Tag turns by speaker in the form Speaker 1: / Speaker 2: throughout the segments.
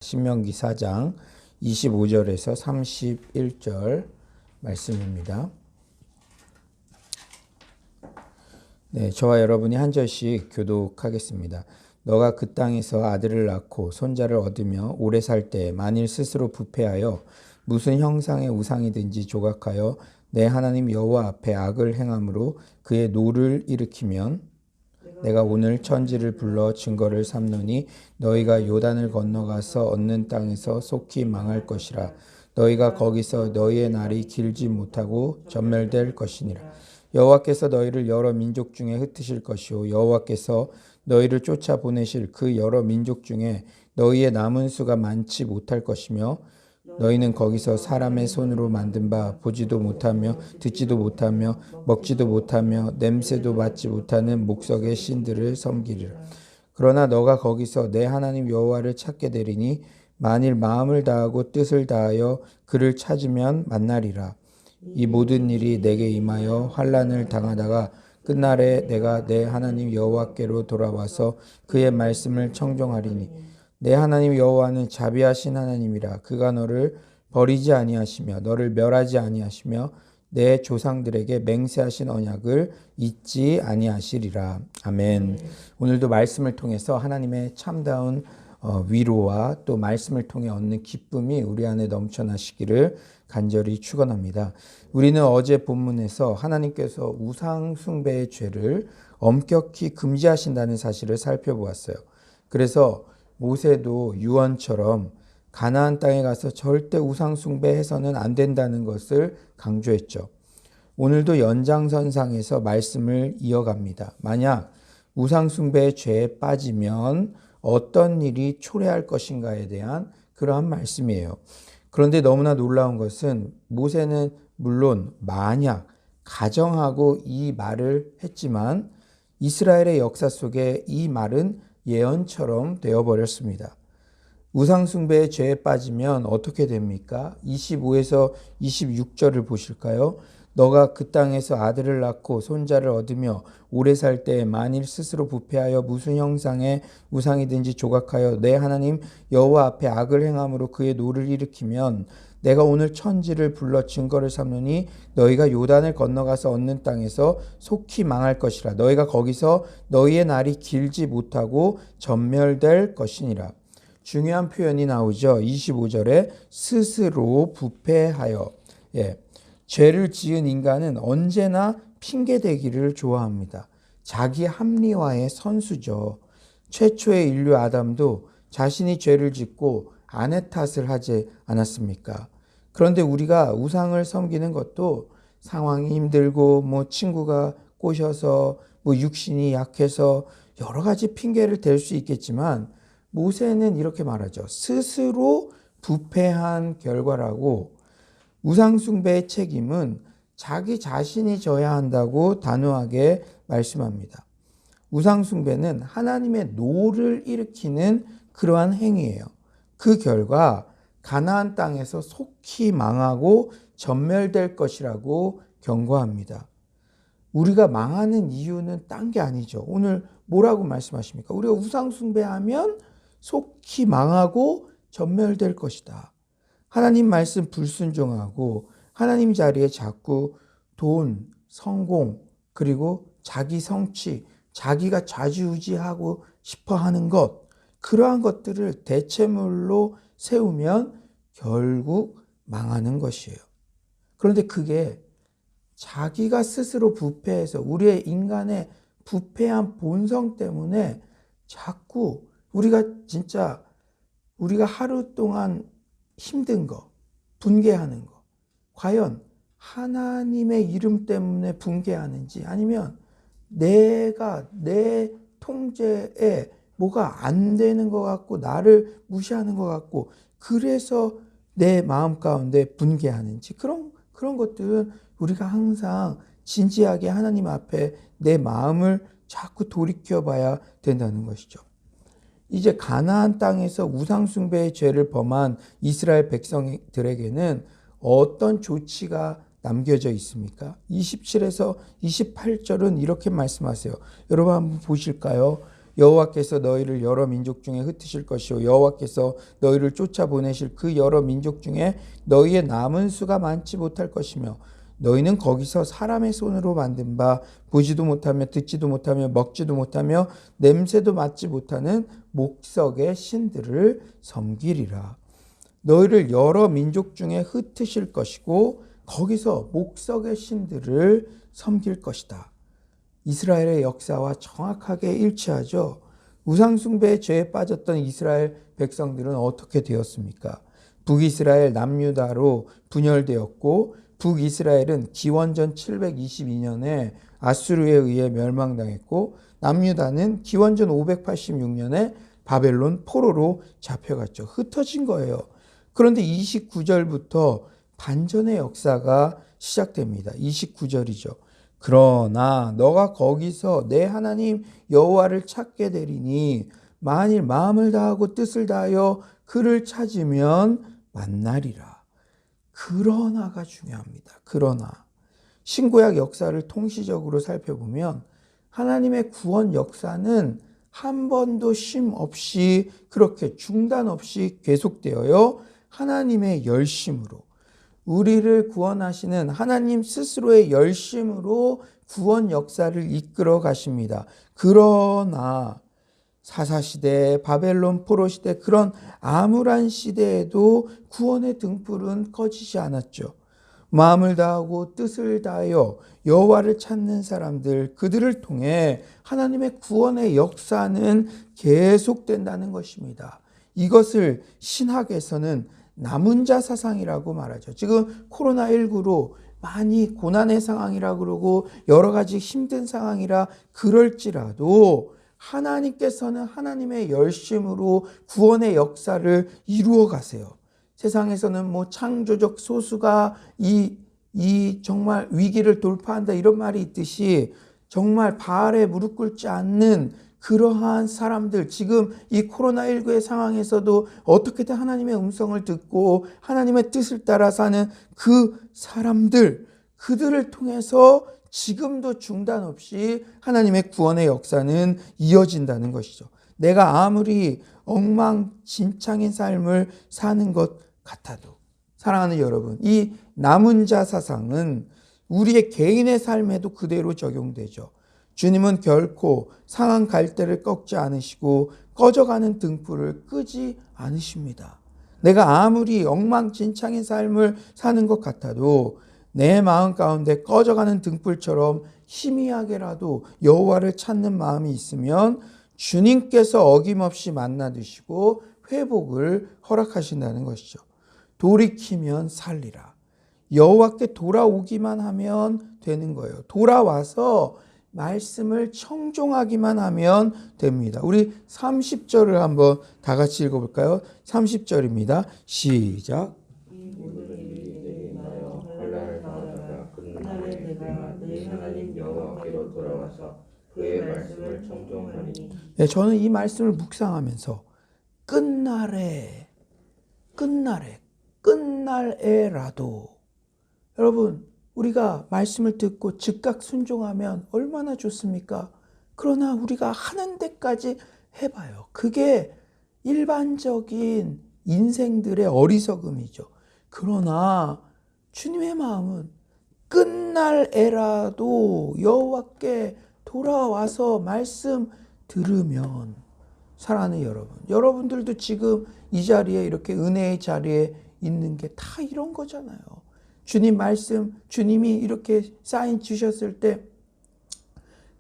Speaker 1: 신명기 4장 25절에서 31절 말씀입니다. 네, 저와 여러분이 한 절씩 교독하겠습니다. 너가 그 땅에서 아들을 낳고 손자를 얻으며 오래 살 때 만일 스스로 부패하여 무슨 형상의 우상이든지 조각하여 내 하나님 여호와 앞에 악을 행함으로 그의 노를 일으키면 내가 오늘 천지를 불러 증거를 삼노니 너희가 요단을 건너가서 얻는 땅에서 속히 망할 것이라. 너희가 거기서 너희의 날이 길지 못하고 전멸될 것이니라. 여호와께서 너희를 여러 민족 중에 흩으실 것이요 여호와께서 너희를 쫓아보내실 그 여러 민족 중에 너희의 남은 수가 많지 못할 것이며 너희는 거기서 사람의 손으로 만든 바 보지도 못하며 듣지도 못하며 먹지도 못하며 냄새도 맡지 못하는 목석의 신들을 섬기리라. 그러나 너가 거기서 내 하나님 여호와를 찾게 되리니 만일 마음을 다하고 뜻을 다하여 그를 찾으면 만나리라. 이 모든 일이 내게 임하여 환난을 당하다가 끝날에 내가 내 하나님 여호와께로 돌아와서 그의 말씀을 청종하리니 내 하나님 여호와는 자비하신 하나님이라. 그가 너를 버리지 아니하시며 너를 멸하지 아니하시며 내 조상들에게 맹세하신 언약을 잊지 아니하시리라. 아멘. 오늘도 말씀을 통해서 하나님의 참다운 위로와 또 말씀을 통해 얻는 기쁨이 우리 안에 넘쳐나시기를 간절히 축원합니다. 우리는 어제 본문에서 하나님께서 우상 숭배의 죄를 엄격히 금지하신다는 사실을 살펴보았어요. 그래서 모세도 유언처럼 가나안 땅에 가서 절대 우상 숭배해서는 안 된다는 것을 강조했죠. 오늘도 연장선상에서 말씀을 이어갑니다. 만약 우상 숭배의 죄에 빠지면 어떤 일이 초래할 것인가에 대한 그러한 말씀이에요. 그런데 너무나 놀라운 것은 모세는 물론 만약 가정하고 이 말을 했지만 이스라엘의 역사 속에 이 말은 예언처럼 되어버렸습니다. 우상숭배의 죄에 빠지면 어떻게 됩니까? 25에서 26절을 보실까요? 너가 그 땅에서 아들을 낳고 손자를 얻으며 오래 살 때 만일 스스로 부패하여 무슨 형상의 우상이든지 조각하여 내 하나님 여호와 앞에 악을 행함으로 그의 노를 일으키면 내가 오늘 천지를 불러 증거를 삼노니 너희가 요단을 건너가서 얻는 땅에서 속히 망할 것이라. 너희가 거기서 너희의 날이 길지 못하고 전멸될 것이니라. 중요한 표현이 나오죠. 25절에 스스로 부패하여. 죄를 지은 인간은 언제나 핑계대기를 좋아합니다. 자기 합리화의 선수죠. 최초의 인류 아담도 자신이 죄를 짓고 아내 탓을 하지 않았습니까? 그런데 우리가 우상을 섬기는 것도 상황이 힘들고 친구가 꼬셔서 육신이 약해서 여러 가지 핑계를 댈 수 있겠지만 모세는 이렇게 말하죠. 스스로 부패한 결과라고. 우상 숭배의 책임은 자기 자신이 져야 한다고 단호하게 말씀합니다. 우상 숭배는 하나님의 노를 일으키는 그러한 행위예요. 그 결과 가나안 땅에서 속히 망하고 전멸될 것이라고 경고합니다. 우리가 망하는 이유는 딴 게 아니죠. 오늘 뭐라고 말씀하십니까? 우리가 우상 숭배하면 속히 망하고 전멸될 것이다. 하나님 말씀 불순종하고 하나님 자리에 자꾸 돈, 성공, 그리고 자기 성취, 자기가 좌지우지하고 싶어 하는 것, 그러한 것들을 대체물로 세우면 결국 망하는 것이에요. 그런데 그게 자기가 스스로 부패해서 우리의 인간의 부패한 본성 때문에 자꾸 우리가 하루 동안 힘든 거, 분개하는 거, 과연 하나님의 이름 때문에 분개하는지 아니면 내가 내 통제에 뭐가 안 되는 것 같고 나를 무시하는 것 같고 그래서 내 마음 가운데 분개하는지 그런 것들은 우리가 항상 진지하게 하나님 앞에 내 마음을 자꾸 돌이켜 봐야 된다는 것이죠. 이제 가나안 땅에서 우상 숭배의 죄를 범한 이스라엘 백성들에게는 어떤 조치가 남겨져 있습니까? 27에서 28절은 이렇게 말씀하세요. 여러분 한번 보실까요? 여호와께서 너희를 여러 민족 중에 흩으실 것이요 여호와께서 너희를 쫓아보내실 그 여러 민족 중에 너희의 남은 수가 많지 못할 것이며 너희는 거기서 사람의 손으로 만든 바 보지도 못하며 듣지도 못하며 먹지도 못하며 냄새도 맡지 못하는 목석의 신들을 섬기리라. 너희를 여러 민족 중에 흩으실 것이고 거기서 목석의 신들을 섬길 것이다. 이스라엘의 역사와 정확하게 일치하죠. 우상숭배의 죄에 빠졌던 이스라엘 백성들은 어떻게 되었습니까? 북이스라엘 남유다로 분열되었고 북이스라엘은 기원전 722년에 아수르에 의해 멸망당했고 남유다는 기원전 586년에 바벨론 포로로 잡혀갔죠. 흩어진 거예요. 그런데 29절부터 반전의 역사가 시작됩니다. 29절이죠. 그러나 너가 거기서 내 하나님 여호와를 찾게 되리니 만일 마음을 다하고 뜻을 다하여 그를 찾으면 만나리라. 그러나가 중요합니다. 그러나 신구약 역사를 통시적으로 살펴보면 하나님의 구원 역사는 한 번도 쉼 없이 그렇게 중단 없이 계속되어요. 하나님의 열심으로 우리를 구원하시는 하나님 스스로의 열심으로 구원 역사를 이끌어 가십니다. 그러나 사사시대, 바벨론 포로시대 그런 암울한 시대에도 구원의 등불은 꺼지지 않았죠. 마음을 다하고 뜻을 다하여 여호와를 찾는 사람들 그들을 통해 하나님의 구원의 역사는 계속된다는 것입니다. 이것을 신학에서는 남은 자 사상이라고 말하죠. 지금 코로나19로 많이 고난의 상황이라 그러고 여러 가지 힘든 상황이라 그럴지라도 하나님께서는 하나님의 열심으로 구원의 역사를 이루어 가세요. 세상에서는 뭐 창조적 소수가 이 정말 위기를 돌파한다 이런 말이 있듯이 정말 바알에 무릎 꿇지 않는 그러한 사람들 지금 이 코로나19의 상황에서도 어떻게든 하나님의 음성을 듣고 하나님의 뜻을 따라 사는 그 사람들 그들을 통해서 지금도 중단 없이 하나님의 구원의 역사는 이어진다는 것이죠. 내가 아무리 엉망진창인 삶을 사는 것 같아도 사랑하는 여러분 이 남은 자 사상은 우리의 개인의 삶에도 그대로 적용되죠. 주님은 결코 상한 갈대를 꺾지 않으시고 꺼져가는 등불을 끄지 않으십니다. 내가 아무리 엉망진창인 삶을 사는 것 같아도 내 마음 가운데 꺼져가는 등불처럼 희미하게라도 여호와를 찾는 마음이 있으면 주님께서 어김없이 만나 주시고 회복을 허락하신다는 것이죠. 돌이키면 살리라. 여호와께 돌아오기만 하면 되는 거예요. 돌아와서 말씀을 청종하기만 하면 됩니다. 우리 30절을 한번 다 같이 읽어볼까요? 30절입니다. 시작. 그의 말씀을 청종하니. 네, 저는 이 말씀을 묵상하면서 끝날에라도 여러분 우리가 말씀을 듣고 즉각 순종하면 얼마나 좋습니까? 그러나 우리가 하는 데까지 해봐요. 그게 일반적인 인생들의 어리석음이죠. 그러나 주님의 마음은 끝날에라도 여호와께 돌아와서 말씀 들으면 사랑하는 여러분 여러분들도 지금 이 자리에 이렇게 은혜의 자리에 있는 게 다 이런 거잖아요. 주님 말씀 주님이 이렇게 사인 주셨을 때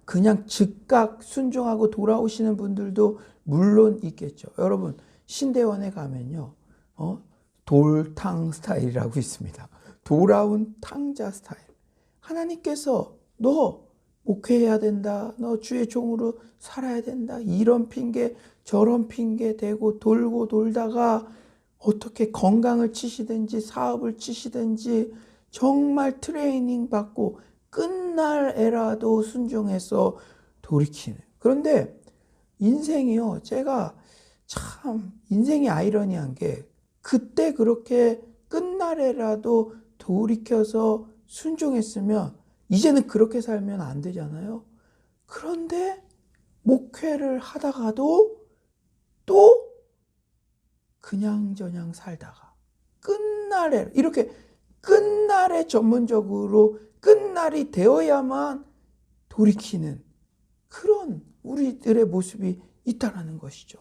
Speaker 1: 그냥 즉각 순종하고 돌아오시는 분들도 물론 있겠죠. 여러분 신대원에 가면요 돌탕 스타일이라고 있습니다. 돌아온 탕자 스타일. 하나님께서 너 목회해야 된다. 너 주의 종으로 살아야 된다. 이런 핑계 저런 핑계 대고 돌고 돌다가 어떻게 건강을 치시든지 사업을 치시든지 정말 트레이닝 받고 끝날에라도 순종해서 돌이키는. 그런데 인생이요. 제가 참 인생이 아이러니한 게 그때 그렇게 끝날에라도 돌이켜서 순종했으면 이제는 그렇게 살면 안 되잖아요. 그런데 목회를 하다가도 또 그냥저냥 살다가 끝날에 이렇게 끝날에 전문적으로 끝날이 되어야만 돌이키는 그런 우리들의 모습이 있다는 것이죠.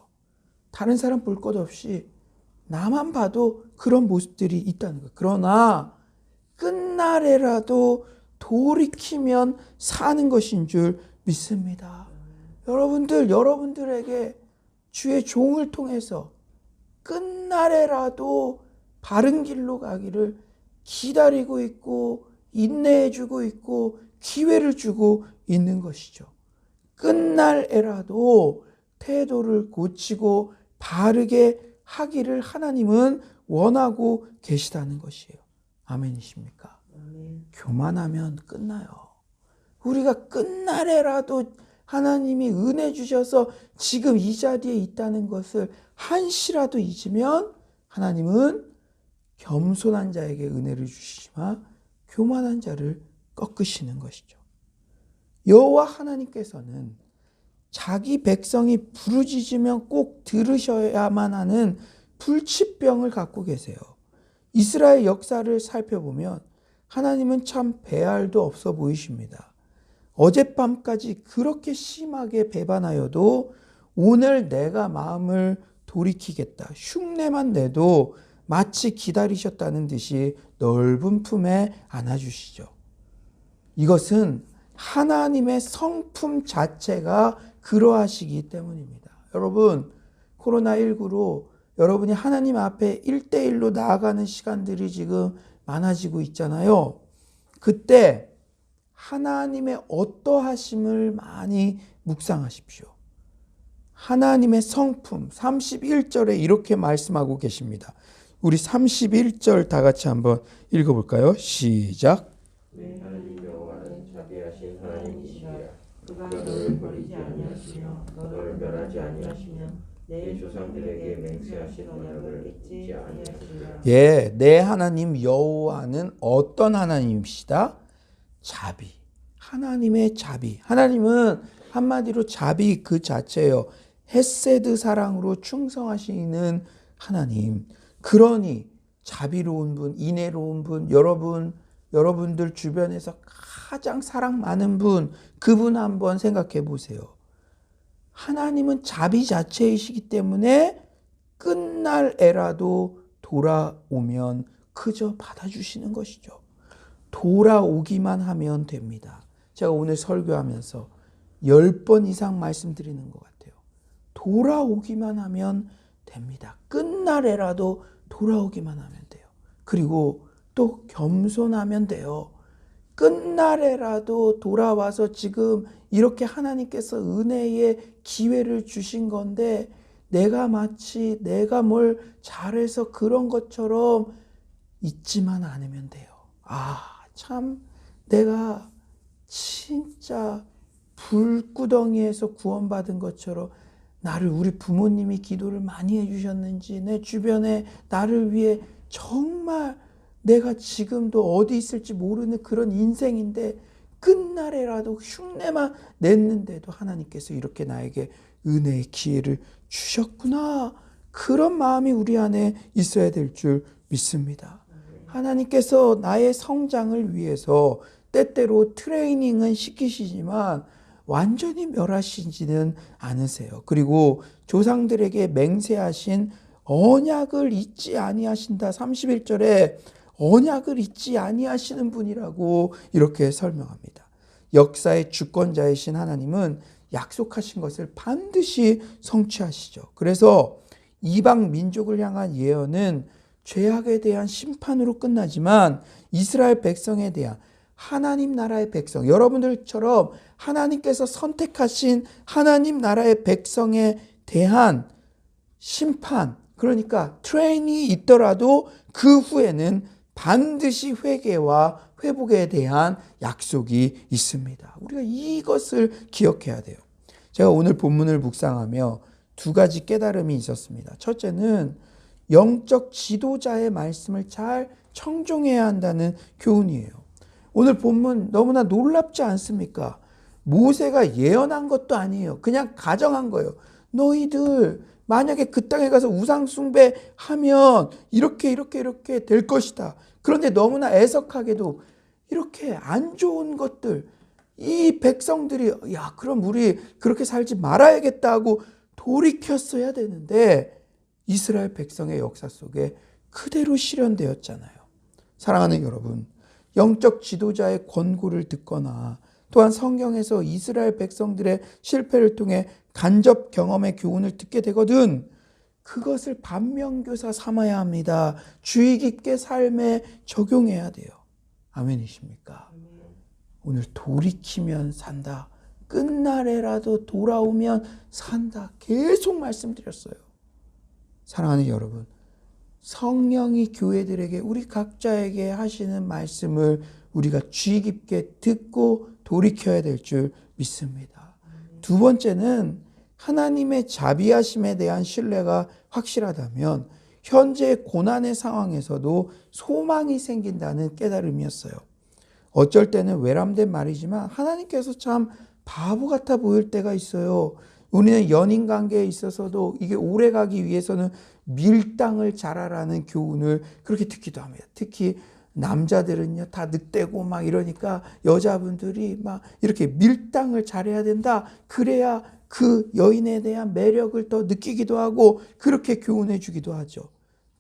Speaker 1: 다른 사람 볼 것 없이 나만 봐도 그런 모습들이 있다는 거예요. 그러나 끝날에라도 돌이키면 사는 것인 줄 믿습니다. 여러분들에게 주의 종을 통해서 끝날에라도 바른 길로 가기를 기다리고 있고 인내해주고 있고 기회를 주고 있는 것이죠. 끝날에라도 태도를 고치고 바르게 하기를 하나님은 원하고 계시다는 것이에요. 아멘이십니까? 아멘. 교만하면 끝나요. 우리가 끝날에라도 하나님이 은혜 주셔서 지금 이 자리에 있다는 것을 한시라도 잊으면 하나님은 겸손한 자에게 은혜를 주시지만 교만한 자를 꺾으시는 것이죠. 여호와 하나님께서는 자기 백성이 부르짖으면 꼭 들으셔야만 하는 불치병을 갖고 계세요. 이스라엘 역사를 살펴보면 하나님은 참 배알도 없어 보이십니다. 어젯밤까지 그렇게 심하게 배반하여도 오늘 내가 마음을 돌이키겠다. 흉내만 내도 마치 기다리셨다는 듯이 넓은 품에 안아주시죠. 이것은 하나님의 성품 자체가 그러하시기 때문입니다. 여러분, 코로나19로 여러분이 하나님 앞에 1대1로 나아가는 시간들이 지금 많아지고 있잖아요. 그때 하나님의 어떠하심을 많이 묵상하십시오. 하나님의 성품 31절에 이렇게 말씀하고 계십니다. 우리 31절 다 같이 한번 읽어볼까요? 시작.
Speaker 2: 하나님 여호와는 자비하신 하나님이시라. 그가 너를 버리지 아니하시며 너를 멸하지 아니하시며 내 조상들에게 맹세하신 언약을 잊지 아니하시리라.
Speaker 1: 예, 내 하나님 여호와는 어떤 하나님이시다? 자비. 하나님의 자비. 하나님은 한마디로 자비 그 자체예요. 헤세드 사랑으로 충성하시는 하나님. 그러니 자비로운 분, 인애로운 분, 여러분들 주변에서 가장 사랑 많은 분, 그분 한번 생각해 보세요. 하나님은 자비 자체이시기 때문에 끝날에라도 돌아오면 그저 받아주시는 것이죠. 돌아오기만 하면 됩니다. 제가 오늘 설교하면서 10번 이상 말씀드리는 것 같아요. 돌아오기만 하면 됩니다. 끝날에라도 돌아오기만 하면 돼요. 그리고 또 겸손하면 돼요. 끝날에라도 돌아와서 지금 이렇게 하나님께서 은혜의 기회를 주신 건데 내가 마치 내가 뭘 잘해서 그런 것처럼 잊지만 않으면 돼요. 참 내가 진짜 불구덩이에서 구원받은 것처럼 나를 우리 부모님이 기도를 많이 해주셨는지 내 주변에 나를 위해 정말 내가 지금도 어디 있을지 모르는 그런 인생인데 끝날에라도 흉내만 냈는데도 하나님께서 이렇게 나에게 은혜의 기회를 주셨구나. 그런 마음이 우리 안에 있어야 될 줄 믿습니다. 하나님께서 나의 성장을 위해서 때때로 트레이닝은 시키시지만 완전히 멸하시지는 않으세요. 그리고 조상들에게 맹세하신 언약을 잊지 아니하신다. 31절에 언약을 잊지 아니하시는 분이라고 이렇게 설명합니다. 역사의 주권자이신 하나님은 약속하신 것을 반드시 성취하시죠. 그래서 이방 민족을 향한 예언은 죄악에 대한 심판으로 끝나지만 이스라엘 백성에 대한 하나님 나라의 백성, 여러분들처럼 하나님께서 선택하신 하나님 나라의 백성에 대한 심판, 그러니까 트레인이 있더라도 그 후에는 반드시 회개와 회복에 대한 약속이 있습니다. 우리가 이것을 기억해야 돼요. 제가 오늘 본문을 묵상하며 두 가지 깨달음이 있었습니다. 첫째는 영적 지도자의 말씀을 잘 청종해야 한다는 교훈이에요. 오늘 본문 너무나 놀랍지 않습니까? 모세가 예언한 것도 아니에요. 그냥 가정한 거예요. 너희들 만약에 그 땅에 가서 우상 숭배하면 이렇게 될 것이다. 그런데 너무나 애석하게도 이렇게 안 좋은 것들, 이 백성들이 야 그럼 우리 그렇게 살지 말아야겠다 고 돌이켰어야 되는데 이스라엘 백성의 역사 속에 그대로 실현되었잖아요. 사랑하는 여러분, 영적 지도자의 권고를 듣거나 또한 성경에서 이스라엘 백성들의 실패를 통해 간접 경험의 교훈을 듣게 되거든 그것을 반면교사 삼아야 합니다. 주의 깊게 삶에 적용해야 돼요. 아멘이십니까? 오늘 돌이키면 산다. 끝날에라도 돌아오면 산다. 계속 말씀드렸어요. 사랑하는 여러분, 성령이 교회들에게 우리 각자에게 하시는 말씀을 우리가 주의 깊게 듣고 돌이켜야 될 줄 믿습니다. 두 번째는 하나님의 자비하심에 대한 신뢰가 확실하다면 현재 고난의 상황에서도 소망이 생긴다는 깨달음이었어요. 어쩔 때는 외람된 말이지만 하나님께서 참 바보 같아 보일 때가 있어요. 우리는 연인 관계에 있어서도 이게 오래가기 위해서는 밀당을 잘하라는 교훈을 그렇게 듣기도 합니다. 특히 남자들은요 다 늑대고 막 이러니까 여자분들이 막 이렇게 밀당을 잘해야 된다. 그래야 그 여인에 대한 매력을 더 느끼기도 하고 그렇게 교훈해 주기도 하죠.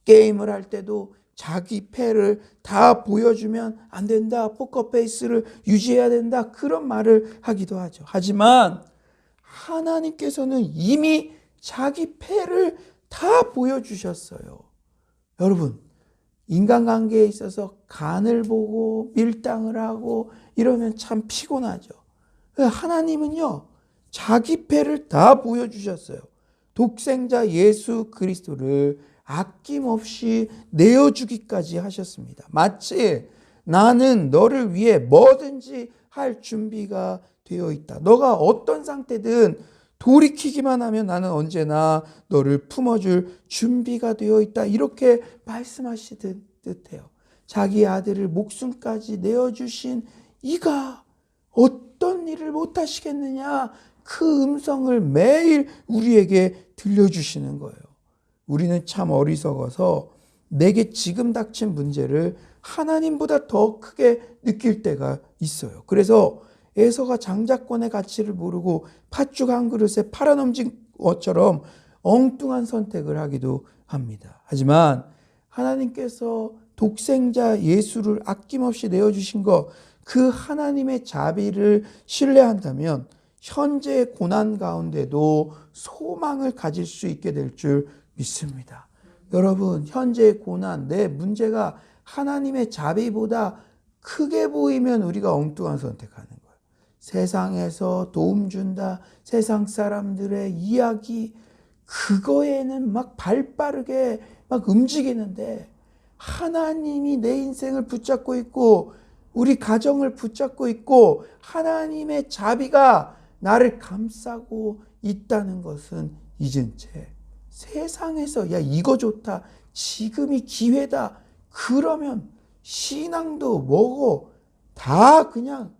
Speaker 1: 게임을 할 때도 자기 패를 다 보여주면 안 된다. 포커페이스를 유지해야 된다. 그런 말을 하기도 하죠. 하지만 하나님께서는 이미 자기 패를 다 보여주셨어요. 여러분, 인간관계에 있어서 간을 보고 밀당을 하고 이러면 참 피곤하죠. 하나님은요, 자기 패를 다 보여주셨어요. 독생자 예수 그리스도를 아낌없이 내어주기까지 하셨습니다. 마치 나는 너를 위해 뭐든지 할 준비가 되어 있다. 너가 어떤 상태든 돌이키기만 하면 나는 언제나 너를 품어줄 준비가 되어 있다. 이렇게 말씀하시듯해요. 자기 아들을 목숨까지 내어주신 이가 어떤 일을 못하시겠느냐. 그 음성을 매일 우리에게 들려주시는 거예요. 우리는 참 어리석어서 내게 지금 닥친 문제를 하나님보다 더 크게 느낄 때가 있어요. 그래서 에서가 장자권의 가치를 모르고 팥죽 한 그릇에 팔아넘진 것처럼 엉뚱한 선택을 하기도 합니다. 하지만 하나님께서 독생자 예수를 아낌없이 내어주신 것, 그 하나님의 자비를 신뢰한다면 현재의 고난 가운데도 소망을 가질 수 있게 될 줄 믿습니다. 여러분, 현재의 고난, 내 문제가 하나님의 자비보다 크게 보이면 우리가 엉뚱한 선택하는 거예요. 세상에서 도움 준다, 세상 사람들의 이야기, 그거에는 막 발빠르게 막 움직이는데 하나님이 내 인생을 붙잡고 있고 우리 가정을 붙잡고 있고 하나님의 자비가 나를 감싸고 있다는 것은 잊은 채 세상에서 야 이거 좋다, 지금이 기회다, 그러면 신앙도 뭐고 다 그냥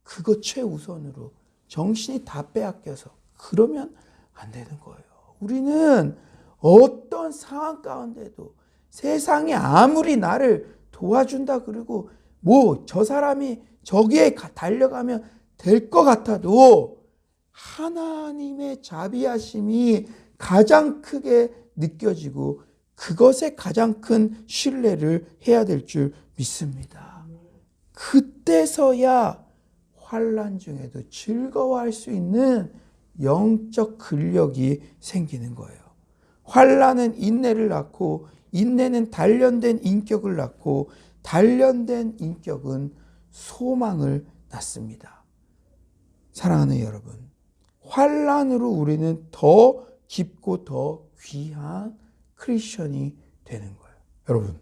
Speaker 1: 그거 최우선으로 정신이 다 빼앗겨서 그러면 안 되는 거예요. 우리는 어떤 상황 가운데도 세상이 아무리 나를 도와준다 그러고 뭐 저 사람이 저기에 달려가면 될 것 같아도 하나님의 자비하심이 가장 크게 느껴지고 그것에 가장 큰 신뢰를 해야 될 줄 믿습니다. 그때서야 환난 중에도 즐거워할 수 있는 영적 근력이 생기는 거예요. 환난은 인내를 낳고 인내는 단련된 인격을 낳고 단련된 인격은 소망을 낳습니다. 사랑하는 여러분, 환난으로 우리는 더 깊고 더 귀한 크리스천이 되는 거예요. 여러분,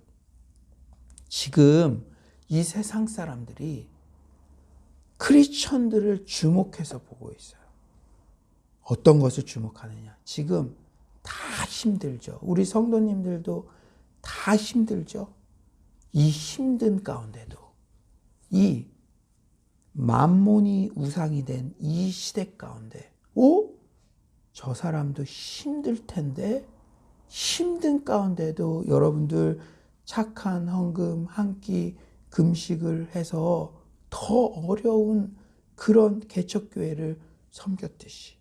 Speaker 1: 지금 이 세상 사람들이 크리스천들을 주목해서 보고 있어요. 어떤 것을 주목하느냐? 지금 다 힘들죠. 우리 성도님들도 다 힘들죠. 이 힘든 가운데도 이 만몬이 우상이 된 이 시대 가운데 저 사람도 힘들 텐데 힘든 가운데도 여러분들 착한 헌금 한 끼 금식을 해서 더 어려운 그런 개척교회를 섬겼듯이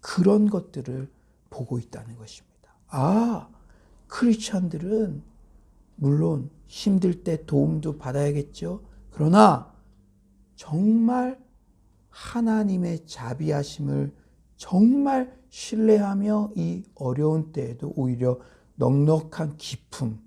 Speaker 1: 그런 것들을 보고 있다는 것입니다. 크리스천들은 물론 힘들 때 도움도 받아야겠죠. 그러나 정말 하나님의 자비하심을 정말 신뢰하며 이 어려운 때에도 오히려 넉넉한 기품,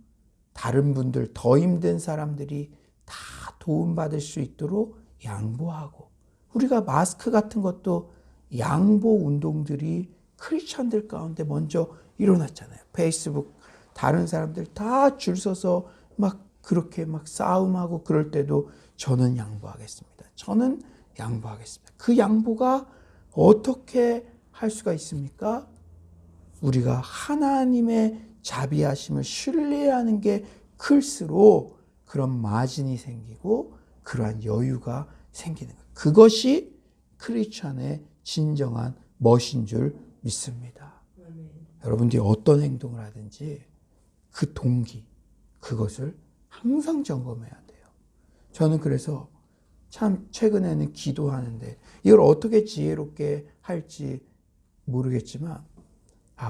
Speaker 1: 다른 분들 더 힘든 사람들이 다 도움받을 수 있도록 양보하고, 우리가 마스크 같은 것도 양보 운동들이 크리스천들 가운데 먼저 일어났잖아요. 페이스북 다른 사람들 다 줄 서서 막 그렇게 막 싸움하고 그럴 때도 저는 양보하겠습니다. 저는 양보하겠습니다. 그 양보가 어떻게 할 수가 있습니까? 우리가 하나님의 자비하심을 신뢰하는 게 클수록 그런 마진이 생기고 그러한 여유가 생기는 거예요. 그것이 크리스천의 진정한 멋인 줄 믿습니다. 여러분들이 어떤 행동을 하든지 그 동기, 그것을 항상 점검해야 돼요. 저는 그래서 참 최근에는 기도하는데 이걸 어떻게 지혜롭게 할지 모르겠지만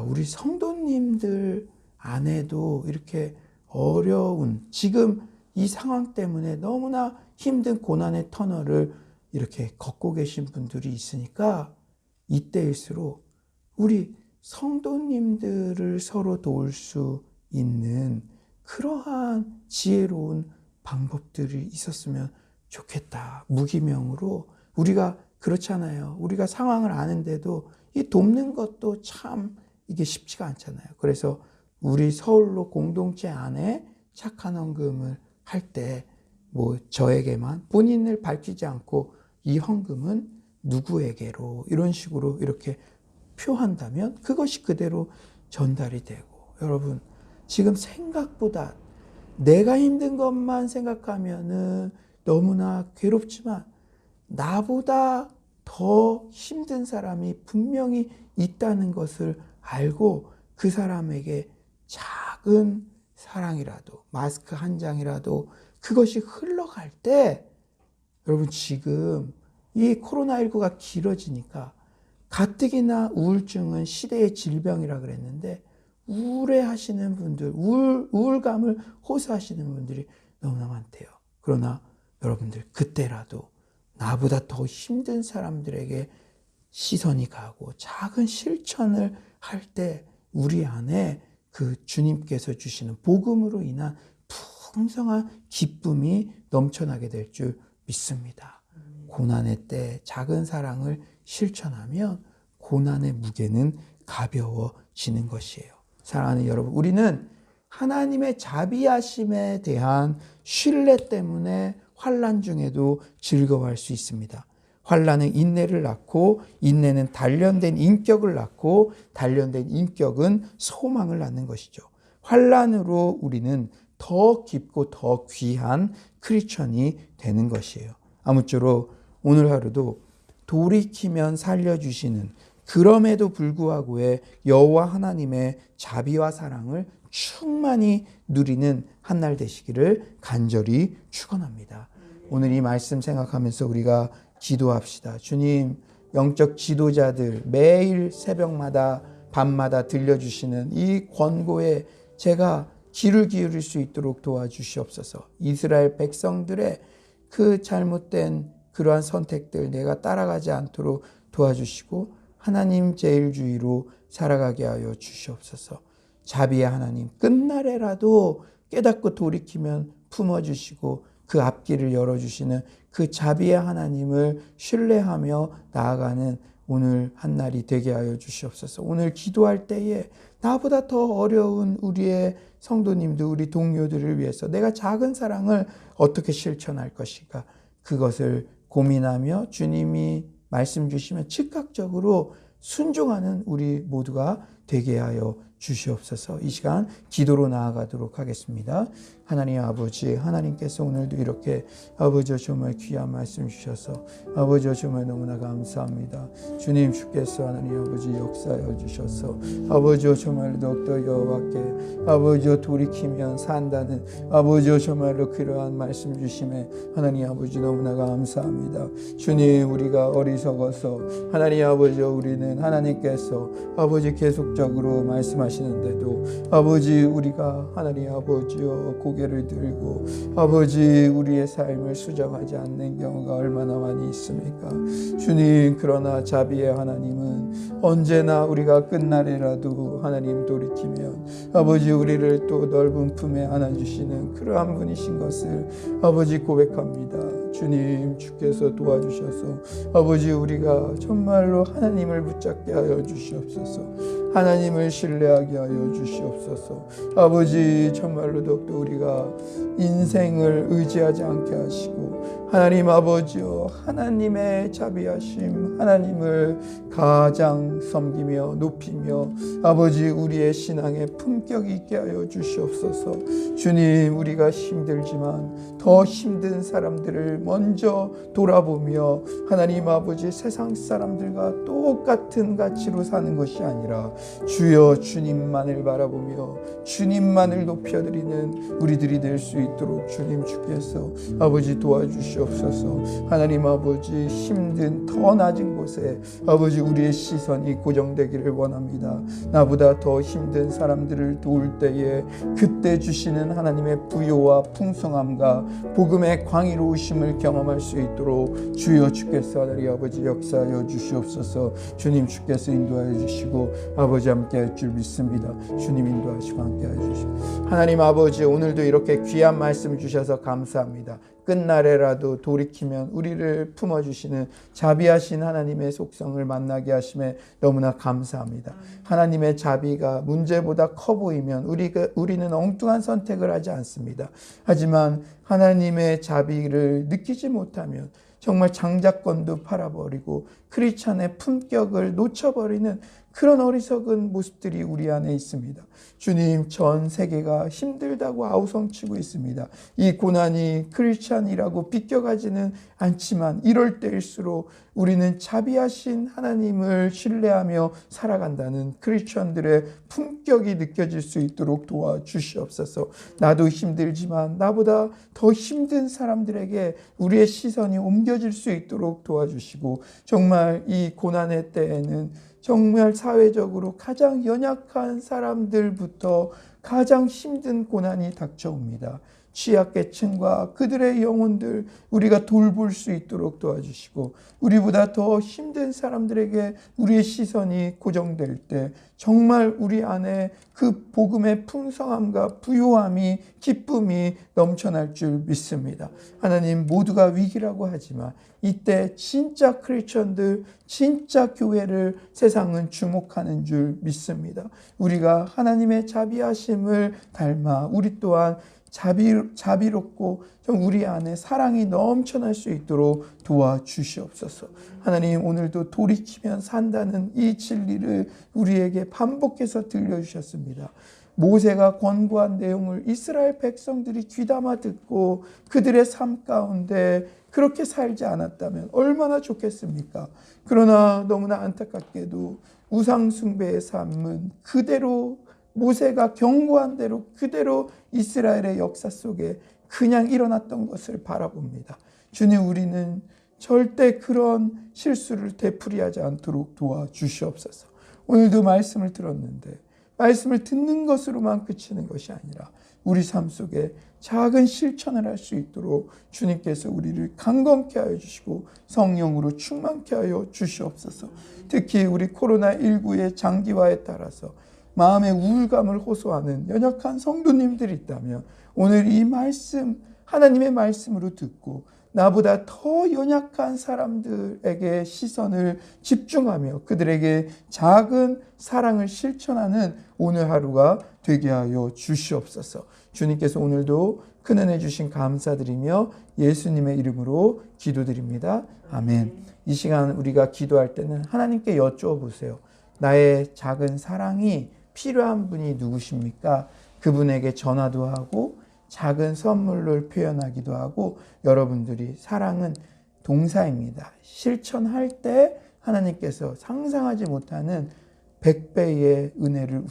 Speaker 1: 우리 성도님들 안에도 이렇게 어려운 지금 이 상황 때문에 너무나 힘든 고난의 터널을 이렇게 걷고 계신 분들이 있으니까 이때일수록 우리 성도님들을 서로 도울 수 있는 그러한 지혜로운 방법들이 있었으면 좋겠다. 무기명으로 우리가 그렇잖아요. 우리가 상황을 아는데도 이 돕는 것도 참 이게 쉽지가 않잖아요. 그래서 우리 서울로 공동체 안에 착한 헌금을 할 때 저에게만 본인을 밝히지 않고 이 헌금은 누구에게로 이런 식으로 이렇게 표한다면 그것이 그대로 전달이 되고, 여러분 지금 생각보다 내가 힘든 것만 생각하면은 너무나 괴롭지만 나보다 더 힘든 사람이 분명히 있다는 것을 알고 그 사람에게 작은 사랑이라도 마스크 한 장이라도 그것이 흘러갈 때, 여러분 지금 이 코로나19가 길어지니까 가뜩이나 우울증은 시대의 질병이라 그랬는데 우울해하시는 분들, 우울감을 호소하시는 분들이 너무나 많대요. 그러나 여러분들 그때라도 나보다 더 힘든 사람들에게 시선이 가고 작은 실천을 할 때 우리 안에 그 주님께서 주시는 복음으로 인한 풍성한 기쁨이 넘쳐나게 될 줄 믿습니다. 고난의 때 작은 사랑을 실천하면 고난의 무게는 가벼워지는 것이에요. 사랑하는 여러분, 우리는 하나님의 자비하심에 대한 신뢰 때문에 환난 중에도 즐거워할 수 있습니다. 환난은 인내를 낳고 인내는 단련된 인격을 낳고 단련된 인격은 소망을 낳는 것이죠. 환난으로 우리는 더 깊고 더 귀한 크리스천이 되는 것이에요. 아무쪼록 오늘 하루도 돌이키면 살려주시는 그럼에도 불구하고의 여호와 하나님의 자비와 사랑을 충만히 누리는 한날 되시기를 간절히 축원합니다. 오늘 이 말씀 생각하면서 우리가 기도합시다. 주님, 영적 지도자들 매일 새벽마다 밤마다 들려주시는 이 권고에 제가 귀를 기울일 수 있도록 도와주시옵소서. 이스라엘 백성들의 그 잘못된 그러한 선택들 내가 따라가지 않도록 도와주시고 하나님 제일주의로 살아가게 하여 주시옵소서. 자비의 하나님, 끝날에라도 깨닫고 돌이키면 품어주시고 그 앞길을 열어주시는 그 자비의 하나님을 신뢰하며 나아가는 오늘 한날이 되게 하여 주시옵소서. 오늘 기도할 때에 나보다 더 어려운 우리의 성도님들, 우리 동료들을 위해서 내가 작은 사랑을 어떻게 실천할 것인가, 그것을 고민하며 주님이 말씀 주시면 즉각적으로 순종하는 우리 모두가 되게 하여 주시옵소서. 이 시간 기도로 나아가도록 하겠습니다. 하나님 아버지, 하나님께서 오늘도 이렇게 아버지 정말 귀한 말씀 주셔서 아버지 정말 너무나 감사합니다. 주님 주께서 하나님 아버지 역사하여 주셔서 아버지 정말 더욱더 여호와께 아버지 돌이키면 산다는 아버지 정말로 그러한 말씀 주심에 하나님 아버지 너무나 감사합니다. 주님 우리가 어리석어서 하나님 아버지 우리는 하나님께서 아버지 계속적으로 말씀하시는데도 아버지 우리가 하나님 아버지여 고개를 들고 아버지 우리의 삶을 수정하지 않는 경우가 얼마나 많이 있습니까? 주님 그러나 자비의 하나님은 언제나 우리가 끝날이라도 하나님 돌이키면 아버지 우리를 또 넓은 품에 안아주시는 그러한 분이신 것을 아버지 고백합니다. 주님 주께서 도와주셔서 아버지 우리가 정말로 하나님을 붙잡게 하여 주시옵소서. 하나님을 신뢰하게 하여 주시옵소서. 아버지 정말로 더욱더 우리가 인생을 의지하지 않게 하시고 하나님 아버지여 하나님의 자비하심 하나님을 가장 섬기며 높이며 아버지 우리의 신앙에 품격 있게 하여 주시옵소서. 주님 우리가 힘들지만 더 힘든 사람들을 먼저 돌아보며 하나님 아버지 세상 사람들과 똑같은 가치로 사는 것이 아니라 주여 주님만을 바라보며 주님만을 높여드리는 우리들이 될 수 있도록 주님 주께서 아버지 도와주시옵소서. 하나님 아버지 힘든 더 낮은 곳에 아버지 우리의 시선이 고정되기를 원합니다. 나보다 더 힘든 사람들을 도울 때에 그때 주시는 하나님의 부요와 풍성함과 복음의 광의로우심을 경험할 수 있도록 주여 주께서 하나님 아버지 역사하여 주시옵소서. 주님 주께서 인도하여 주시고 아버지 함께 할 줄 믿습니다. 주님 인도하시고 함께 해 주시고 하나님 아버지 오늘도 이렇게 귀한 말씀 주셔서 감사합니다. 끝날에라도 돌이키면 우리를 품어주시는 자비하신 하나님의 속성을 만나게 하심에 너무나 감사합니다. 하나님의 자비가 문제보다 커 보이면 우리는 엉뚱한 선택을 하지 않습니다. 하지만 하나님의 자비를 느끼지 못하면 정말 장자권도 팔아버리고 크리스찬의 품격을 놓쳐버리는 그런 어리석은 모습들이 우리 안에 있습니다. 주님 전 세계가 힘들다고 아우성치고 있습니다. 이 고난이 크리스찬이라고 비껴가지는 않지만 이럴 때일수록 우리는 자비하신 하나님을 신뢰하며 살아간다는 크리스찬들의 품격이 느껴질 수 있도록 도와주시옵소서. 나도 힘들지만 나보다 더 힘든 사람들에게 우리의 시선이 옮겨질 수 있도록 도와주시고 정말 이 고난의 때에는 정말 사회적으로 가장 연약한 사람들부터 가장 힘든 고난이 닥쳐옵니다. 취약계층과 그들의 영혼들 우리가 돌볼 수 있도록 도와주시고 우리보다 더 힘든 사람들에게 우리의 시선이 고정될 때 정말 우리 안에 그 복음의 풍성함과 부요함이 기쁨이 넘쳐날 줄 믿습니다. 하나님 모두가 위기라고 하지만 이때 진짜 크리스천들 진짜 교회를 세상은 주목하는 줄 믿습니다. 우리가 하나님의 자비하심을 닮아 우리 또한 자비롭고 우리 안에 사랑이 넘쳐날 수 있도록 도와주시옵소서. 하나님 오늘도 돌이키면 산다는 이 진리를 우리에게 반복해서 들려주셨습니다. 모세가 권고한 내용을 이스라엘 백성들이 귀담아 듣고 그들의 삶 가운데 그렇게 살지 않았다면 얼마나 좋겠습니까? 그러나 너무나 안타깝게도 우상숭배의 삶은 그대로 모세가 경고한 대로 그대로 이스라엘의 역사 속에 그냥 일어났던 것을 바라봅니다. 주님 우리는 절대 그런 실수를 되풀이하지 않도록 도와주시옵소서. 오늘도 말씀을 들었는데 말씀을 듣는 것으로만 그치는 것이 아니라 우리 삶 속에 작은 실천을 할 수 있도록 주님께서 우리를 강건케 하여 주시고 성령으로 충만케 하여 주시옵소서. 특히 우리 코로나19의 장기화에 따라서 마음의 우울감을 호소하는 연약한 성도님들이 있다면 오늘 이 말씀 하나님의 말씀으로 듣고 나보다 더 연약한 사람들에게 시선을 집중하며 그들에게 작은 사랑을 실천하는 오늘 하루가 되게 하여 주시옵소서. 주님께서 오늘도 큰 은혜 주신 감사드리며 예수님의 이름으로 기도드립니다. 아멘. 이 시간 우리가 기도할 때는 하나님께 여쭈어 보세요. 나의 작은 사랑이 필요한 분이 누구십니까? 그분에게 전화도 하고 작은 선물을 표현하기도 하고, 여러분들이 사랑은 동사입니다. 실천할 때 하나님께서 상상하지 못하는 100배의 은혜를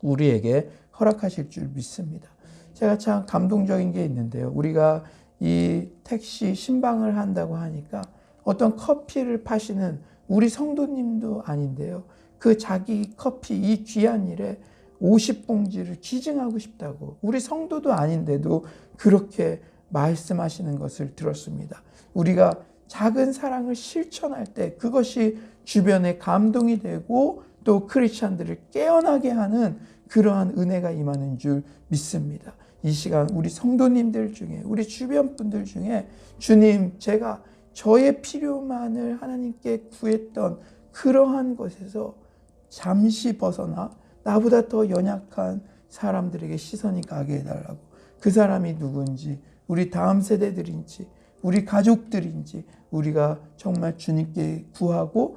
Speaker 1: 우리에게 허락하실 줄 믿습니다. 제가 참 감동적인 게 있는데요. 우리가 이 택시 신방을 한다고 하니까 어떤 커피를 파시는 우리 성도님도 아닌데요. 그 자기 커피 이 귀한 일에 50봉지를 기증하고 싶다고, 우리 성도도 아닌데도 그렇게 말씀하시는 것을 들었습니다. 우리가 작은 사랑을 실천할 때 그것이 주변에 감동이 되고 또 크리스찬들을 깨어나게 하는 그러한 은혜가 임하는 줄 믿습니다. 이 시간 우리 성도님들 중에, 우리 주변 분들 중에 주님, 제가 저의 필요만을 하나님께 구했던 그러한 것에서 잠시 벗어나 나보다 더 연약한 사람들에게 시선이 가게 해달라고, 그 사람이 누군지, 우리 다음 세대들인지, 우리 가족들인지 우리가 정말 주님께 구하고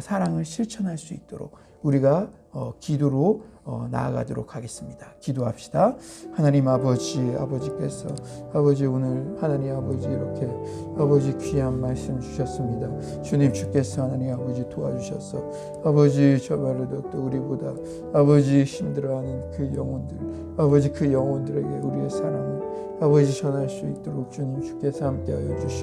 Speaker 1: 사랑을 실천할 수 있도록 우리가 기도로 나아가도록 하겠습니다. 기도합시다. 하나님 아버지께서 아버지 오늘 하나님 아버지 이렇게 아버지 귀한 말씀 주셨습니다. 주님 주께서 하나님 아버지 도와주셔서 아버지 저말로도 또 우리보다 아버지 힘들어하는 그 영혼들, 아버지 그 영혼들에게 우리의 사랑을 아버지 전할 수 있도록 주님 주께서 함께하여 주시옵소서.